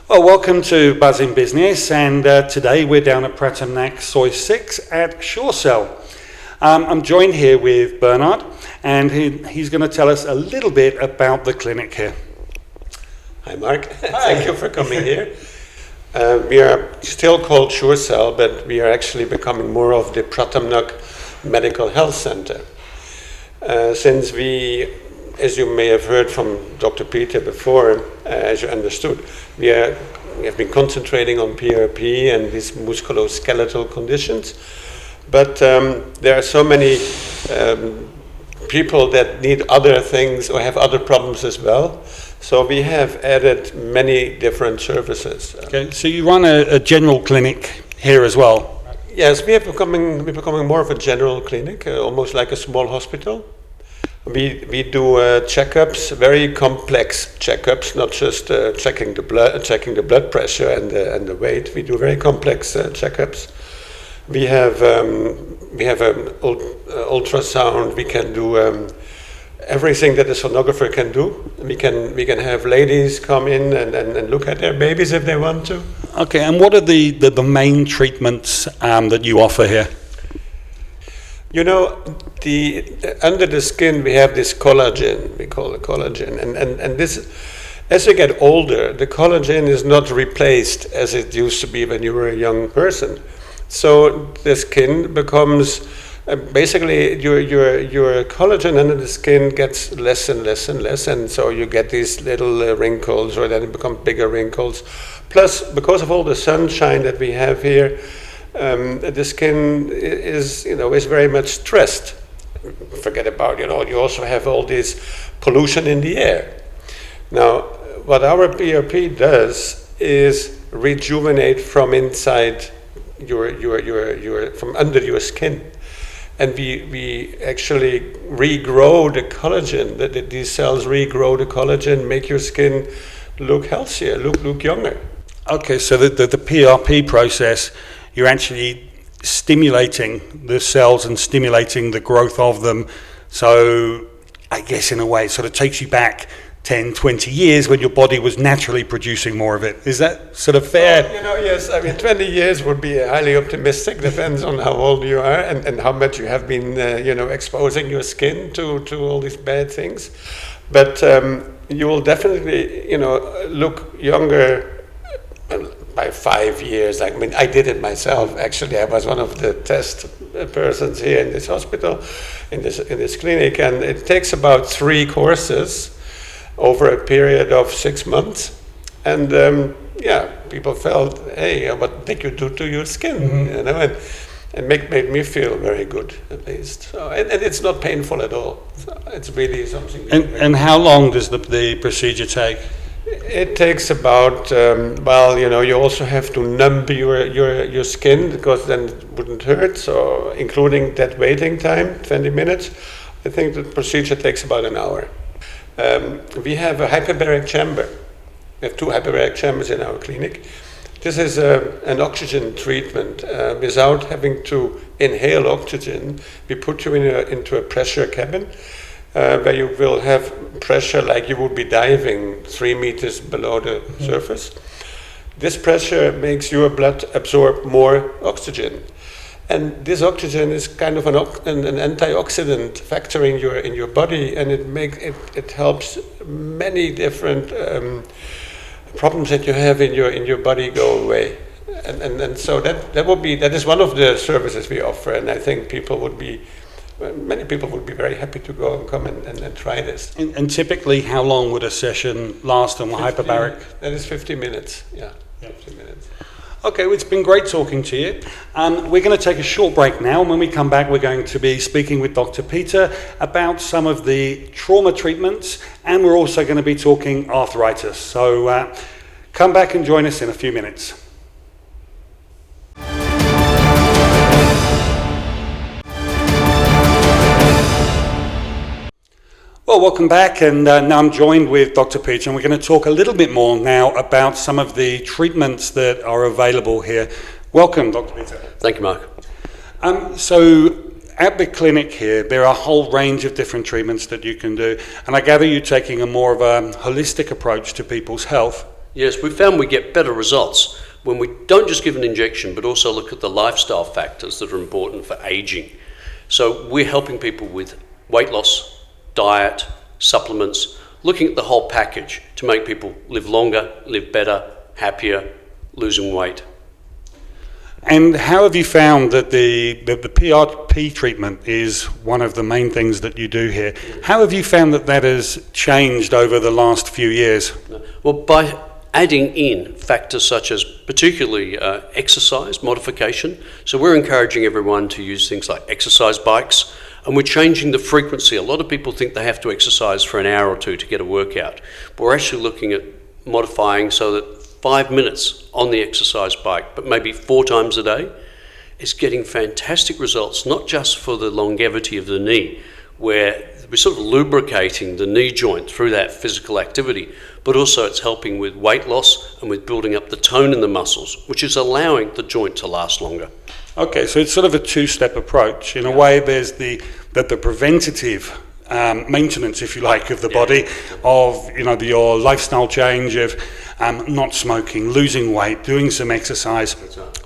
Well, welcome to Buzz in Business, and today we're down at Pattaya Soy 6 at Surecell. I'm joined here with Bernard, and he's going to tell us a little bit about the clinic here. Hi, Mark. Thank you for coming here. We are still called Surecell, but we are actually becoming more of the Pattaya Medical Health Center. Since we, as you may have heard from Dr. Peter before, as you understood, we have been concentrating on PRP and these musculoskeletal conditions. But there are so many people that need other things or have other problems as well. So we have added many different services. Okay, so you run a general clinic here as well? Yes, we're becoming more of a general clinic, almost like a small hospital. We do checkups, very complex checkups, not just checking the blood pressure and the weight. We do very complex checkups. We have an ultrasound. We can do everything that a sonographer can do. We can have ladies come in and look at their babies if they want to. Okay, and what are the main treatments that you offer here? You know, under the skin we have this collagen, we call it collagen, and this, as you get older, the collagen is not replaced as it used to be when you were a young person. So the skin becomes, basically your collagen under the skin gets less and less and less, and so you get these little wrinkles, or then it becomes bigger wrinkles. Plus, because of all the sunshine that we have here, the skin is very much stressed. Forget about, you also have all this pollution in the air. Now, what our PRP does is rejuvenate from inside from under your skin. And we actually regrow the collagen, these cells regrow the collagen, make your skin look healthier, look younger. Okay, so the PRP process, you're actually stimulating the cells and stimulating the growth of them. So I guess in a way it sort of takes you back 10, 20 years when your body was naturally producing more of it. Is that sort of fair? Well, yes. I mean, 20 years would be highly optimistic. Depends on how old you are and how much you have been, exposing your skin to all these bad things. But you will definitely, look younger by 5 years. I mean, I did it myself. Actually, I was one of the test persons here in this hospital, in this clinic, and it takes about 3 courses over a period of 6 months. And people felt, hey, what did you do to your skin? Mm-hmm. And made me feel very good, at least. So, and it's not painful at all. So it's really something. And how long does the procedure take? It takes about, you also have to numb your skin, because then it wouldn't hurt. So including that waiting time, 20 minutes, I think the procedure takes about an hour. We have a hyperbaric chamber. We have 2 hyperbaric chambers in our clinic. This is an oxygen treatment. Without having to inhale oxygen, we put you into a pressure cabin where you will have pressure like you would be diving 3 meters below the surface. This pressure makes your blood absorb more oxygen. And this oxygen is kind of an antioxidant factor in your body, and it helps many different problems that you have in your body go away. And so that is one of the services we offer, and I think many people would be very happy to go and come and try this. And typically, how long would a session last on hyperbaric? That is 50 minutes. Yeah. 50 minutes. Okay, well, it's been great talking to you. We're going to take a short break now, and when we come back, we're going to be speaking with Dr. Peter about some of the trauma treatments, and we're also going to be talking arthritis. So come back and join us in a few minutes. Well, welcome back, and now I'm joined with Dr. Peter, and we're going to talk a little bit more now about some of the treatments that are available here. Welcome, Dr. Peter. Thank you, Mark. So at the clinic here, there are a whole range of different treatments that you can do, and I gather you're taking a more of a holistic approach to people's health. Yes, we found we get better results when we don't just give an injection, but also look at the lifestyle factors that are important for aging. So we're helping people with weight loss, diet, supplements, looking at the whole package to make people live longer, live better, happier, losing weight. And how have you found that the PRP treatment is one of the main things that you do here? How have you found that that has changed over the last few years? Well, by adding in factors such as particularly exercise modification. So we're encouraging everyone to use things like exercise bikes, and we're changing the frequency. A lot of people think they have to exercise for an hour or two to get a workout, but we're actually looking at modifying so that 5 minutes on the exercise bike, but maybe 4 times a day, is getting fantastic results, not just for the longevity of the knee, where we're sort of lubricating the knee joint through that physical activity, but also it's helping with weight loss and with building up the tone in the muscles, which is allowing the joint to last longer. Okay, so it's sort of a two-step approach. In a way, there's the preventative maintenance, if you like, of the body, of your lifestyle change of not smoking, losing weight, doing some exercise.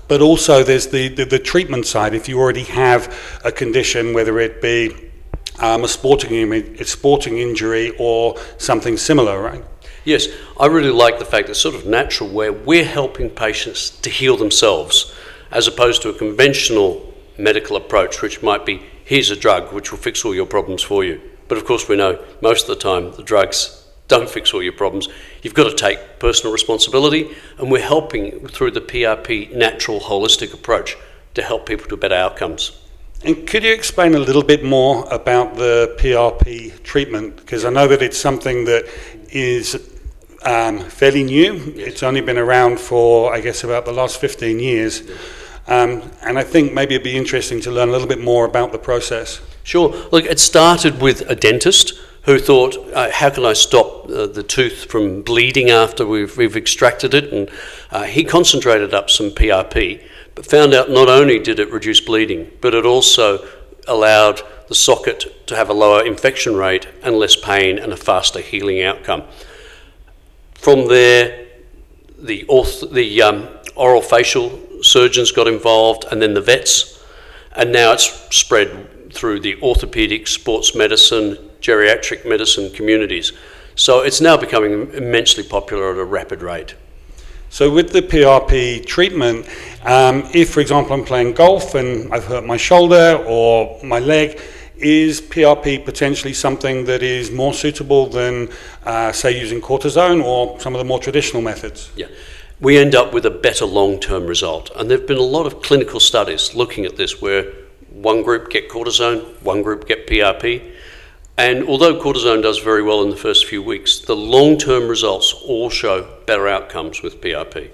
But also there's the treatment side. If you already have a condition, whether it be a sporting injury or something similar, right? Yes, I really like the fact that it's sort of natural, where we're helping patients to heal themselves, as opposed to a conventional medical approach, which might be, here's a drug which will fix all your problems for you. But of course we know most of the time the drugs don't fix all your problems. You've got to take personal responsibility, and we're helping through the PRP natural holistic approach to help people to better outcomes. And could you explain a little bit more about the PRP treatment? Because I know that it's something that is fairly new. Yes. It's only been around for, I guess, about the last 15 years. And I think maybe it'd be interesting to learn a little bit more about the process. Sure. Look, it started with a dentist who thought, how can I stop the tooth from bleeding after we've extracted it? And he concentrated up some PRP, but found out not only did it reduce bleeding, but it also allowed the socket to have a lower infection rate and less pain and a faster healing outcome. From there, the oral facial surgeons got involved, and then the vets, and now it's spread through the orthopedic, sports medicine, geriatric medicine communities. So it's now becoming immensely popular at a rapid rate. So with the PRP treatment, if, for example, I'm playing golf and I've hurt my shoulder or my leg, is PRP potentially something that is more suitable than, say, using cortisone or some of the more traditional methods? Yeah. We end up with a better long-term result. And there have been a lot of clinical studies looking at this, where one group get cortisone, one group get PRP. And although cortisone does very well in the first few weeks, the long-term results all show better outcomes with PRP.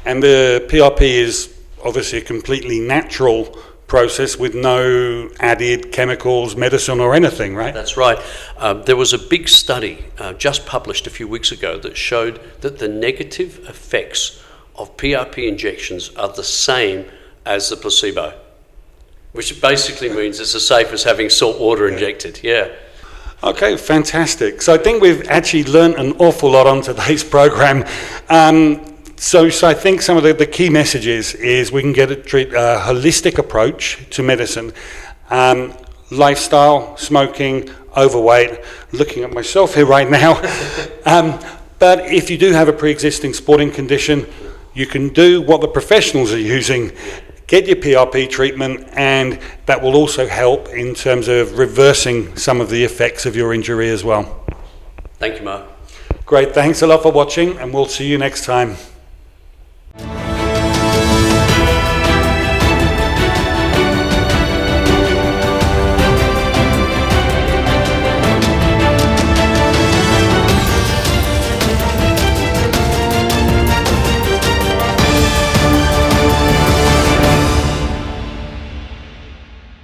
And the PRP is obviously a completely natural process with no added chemicals, medicine or anything, right? That's right. There was a big study just published a few weeks ago that showed that the negative effects of PRP injections are the same as the placebo, which basically means it's as safe as having salt water injected. Yeah. Okay, fantastic. So I think we've actually learned an awful lot on today's program. So I think some of the key messages is we can get a holistic approach to medicine. Lifestyle, smoking, overweight, looking at myself here right now. But if you do have a pre-existing sporting condition, you can do what the professionals are using. Get your PRP treatment, and that will also help in terms of reversing some of the effects of your injury as well. Thank you, Mark. Great, thanks a lot for watching, and we'll see you next time.